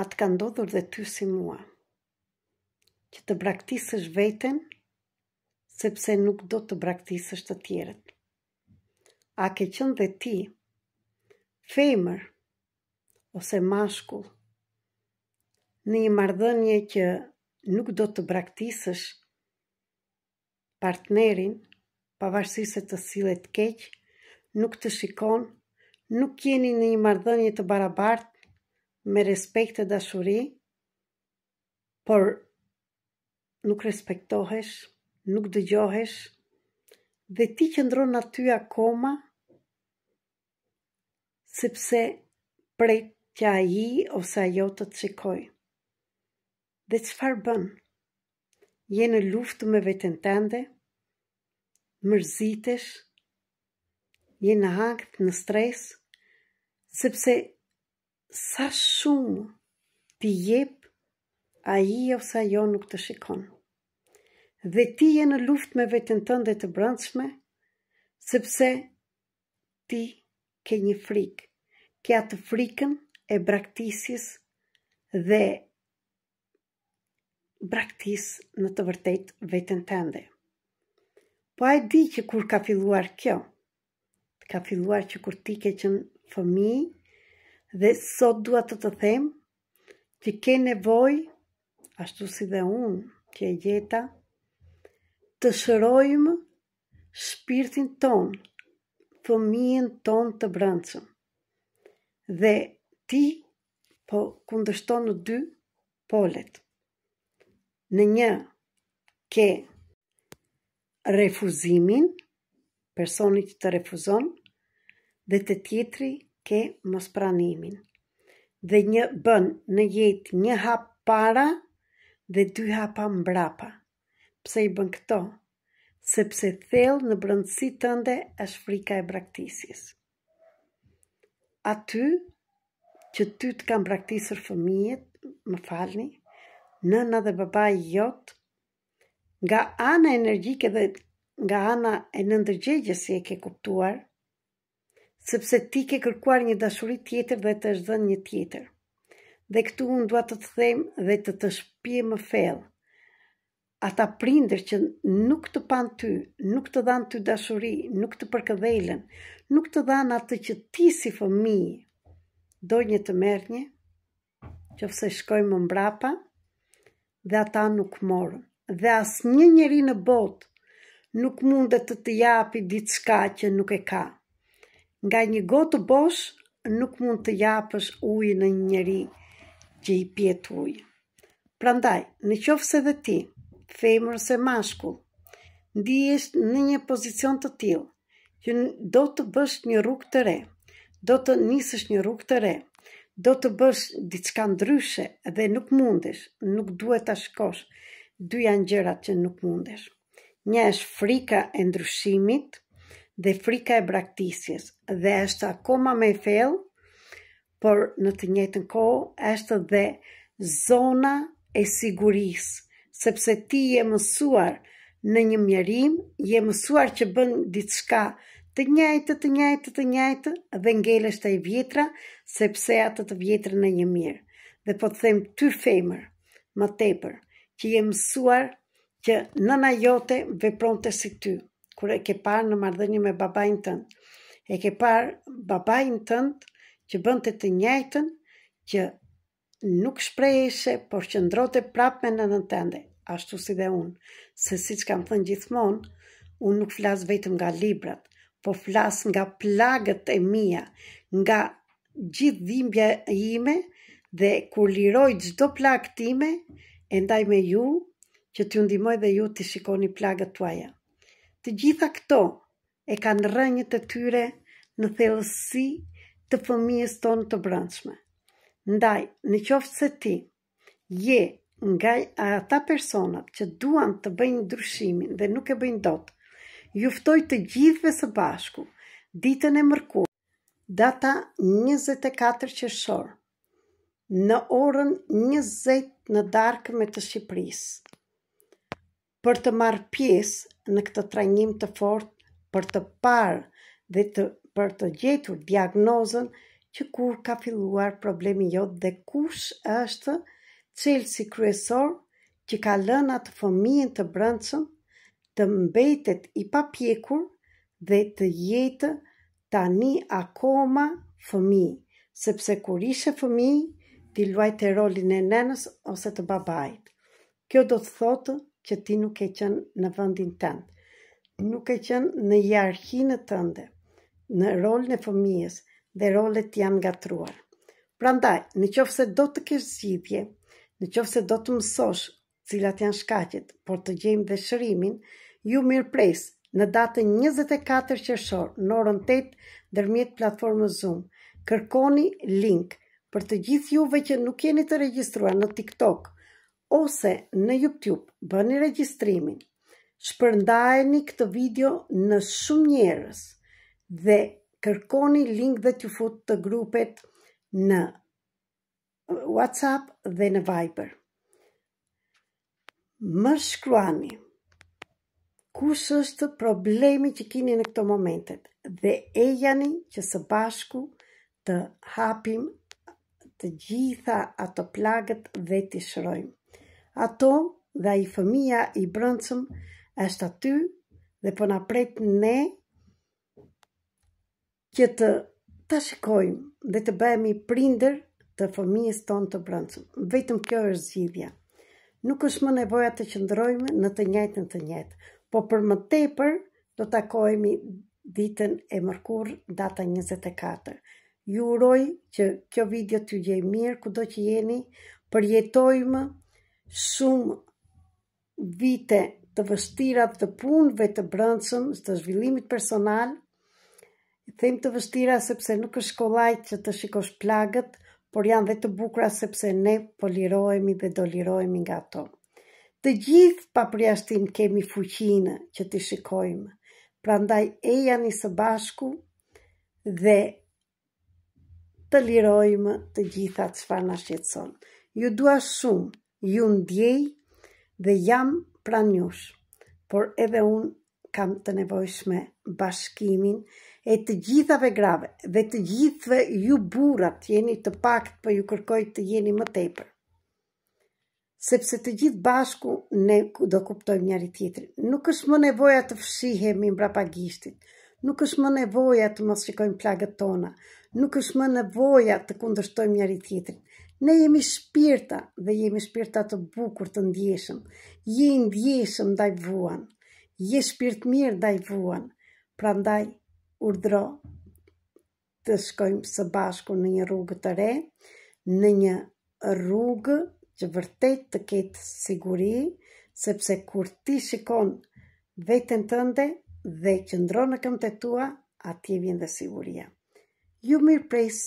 atë ka ndodhur dhe ty si mua, që të braktisësh veten, sepse nuk do të braktisësh të tjerët. A ke qenë dhe ti, femër ose mashkull, në një marrëdhënie që nuk do të braktisësh partnerin, pavarësisht se të sillet keq, nuk të shikon, nuk jeni në një marrëdhënie të barabartë, me respekt e dashuri, por nuk respektohesh, nuk dëgjohesh, dhe ti qëndron aty akoma, sepse pret që ai ose ajo të të shikoj. Dhe çfarë bën? Je në luftë me veten tënde, mërzitesh, je në ankth, në stres, sepse sa shumë ti jep, ai ose ajo nuk të shikon. Dhe ti je në luftë me veten tënde të brendshme, sepse ti ke një frikë, ke atë frikën e braktisjes dhe braktis në të vërtet veten tënde. Po ai di që kur ka filluar kjo, ka filluar që kur ti ke qenë fëmijë, dhe sot dua të them që ke nevojë, ashtu si dhe unë që e gjeta, të shërojmë shpirtin ton, fëmijën ton të brendshëm. Dhe ti po kundërshton në dy polet. Në një ke refuzimin, personi që të refuzon, dhe të tjetri ke mospranimin. Dhe një bën në jetë një hap para dhe 2 hapa mbrapa. Pse i bën këto? Sepse thellë në brendësi tënde është frika e braktisjes. Aty që ty të kanë braktisur fëmijët, më falni, nëna dhe babai jot, nga ana energjike dhe nga ana e nëndërgjegjes si e ke kuptuar, sepse ti ke kërkuar një dashuri tjetër dhe të është dhënë një tjetër. Dhe këtu unë dua të them dhe të shpije më fell. Ata prindër që nuk të pan ty, nuk të dhanë ty dashuri, nuk të përkëdhelen, nuk të dhanë atë që ti si fëmijë do një të merrnje, qofse shkojmë më mbrapa, dhe ata nuk morën. Dhe asnjë njeri në botë nuk mundet të japi diçka që nuk e ka. Nga një gotë bosh nuk mund të japësh ujë në një njeri që i pjet ujë. Prandaj, në qofse dhe ti, femër ose mashkull, ndihesh në një pozicion të tillë, që do të bësh një rrugë të re, do të nisësh një rrugë të re, do të bësh diçka ndryshe dhe nuk mundesh, nuk duhet ta shkosh. 2 janë gjërat që nuk mundesh. Një është frika e ndryshimit dhe frika e braktisjes, dhe është akoma më e thellë, por në të njëjtën kohë është dhe zona e sigurisë, sepse ti je mësuar në një mjerim, je mësuar që bën diçka të njëjtë dhe ngelesh të i vjetra, sepse atë të vjetrën e një mirë. Dhe po të them ty femër, më tepër, që je mësuar që nëna jote vepronte si ty, kur e ke parë në marrëdhënie me babain tënd. E ke parë babain tënd që bënte të njëjtën, që nuk shpreheshe, por që ndrote prapë me nënën tënde, ashtu si dhe unë, se siç kam thënë gjithmonë, unë nuk flas vetëm nga librat, po flas nga plagët e mia, nga gjithë dhimbja ime, dhe kur liroj çdo plagë time, e ndaj me ju, që t'ju ndihmoj dhe ju të shikoni plagët tuaja. Të gjitha këto e kanë rrënjët e tyre në thellësi të fëmijës tonë të brendshme. Ndaj, në qoftë se ti je nga ata personat që duan të bëjnë ndryshimin dhe nuk e bëjnë dot, ju ftoj të gjithëve së bashku, ditën e mërkurë, data 24 qershor, në orën 20 në darkë me të Shqipërisë, për të marrë pjesë në këtë trajnim të fortë, për të parë dhe për të gjetur diagnozën që kur ka filluar problemi jot dhe kush është çelësi kryesor që ka lënë atë fëmijën të brendshëm të mbetet i papjekur dhe të jetë tani akoma fëmijë, sepse kur ishe fëmijë ti luajte rolin e nenës ose të babait. Kjo do të thotë që ti nuk e qenë në vendin tënd, nuk e qenë në hierarkinë tënde, në rolin e fëmijës dhe rolet janë ngatruar. Prandaj, në qoftë se do të kesh zgjidhje, në qoftë se do të mësosh cilat janë shkaqet, por të gjejmë dhe shërimin, ju mirëpres në datën 24 qershor në orën 8 ndërmjet platformës Zoom. Kërkoni link për të gjithë juve që nuk jeni të regjistruar në TikTok ose në YouTube, bëni regjistrimin. Shpërndajeni këtë video në shumë njerëz dhe kërkoni link dhe t'ju fut të grupet në WhatsApp dhe në Viber. Më shkruani kush është problemi që keni në këto momentet dhe ejani që së bashku të hapim të gjitha ato plagët dhe t'i shërojmë. Ato dhe ai fëmia i brendshëm është aty dhe po na pret ne që të shikojmë dhe të bëhemi prindër të fëmijës tonë të brendshëm. Vetëm kjo është zgjidhja. Nuk është më nevoja të qëndrojmë në të njëjtën, po për më tepër do takohemi ditën e mërkurë, data 24. Ju uroj që kjo video t'ju gjej mirë kudo që jeni, përjetojmë shumë vite të vështira të punëve të brendshëm, të zhvillimit personal. Them të vështira sepse nuk është kollaj që të shikosh plagët, por janë dhe të bukura sepse ne po lirohemi dhe do lirohemi nga ato. Të gjithë pa përjashtim kemi fuqinë që t'i shikojmë. Prandaj ejani së bashku dhe të lirojmë të gjitha çfarë na shqetëson. Ju dua shumë, ju ndjej dhe jam pranë jush, por edhe unë kam të nevojshme bashkimin e të gjithave grave dhe të gjithve ju burrat jeni të pakt, po ju kërkoj të jeni më tepër. Sepse të gjithë bashku ne do kuptojmë njëri tjetrin. Nuk është më nevoja të fshihemi mbrapa gishtit, nuk është më nevoja të mos shikojmë plagët tona, nuk është më nevoja të kundërshtojmë njëri tjetrin. Ne jemi shpirta dhe jemi shpirta të bukur, të ndjeshëm. Je i ndjeshëm ndaj vuan, je shpirt mirë ndaj vuan. Prandaj urdhro të shkojmë së bashku në një rrugë të re, në një rrugë që vërtet të ketë siguri, sepse kur ti shikon veten tënde dhe qëndron në këmbët e tua, atje vjen dhe siguria. Ju mirëpres.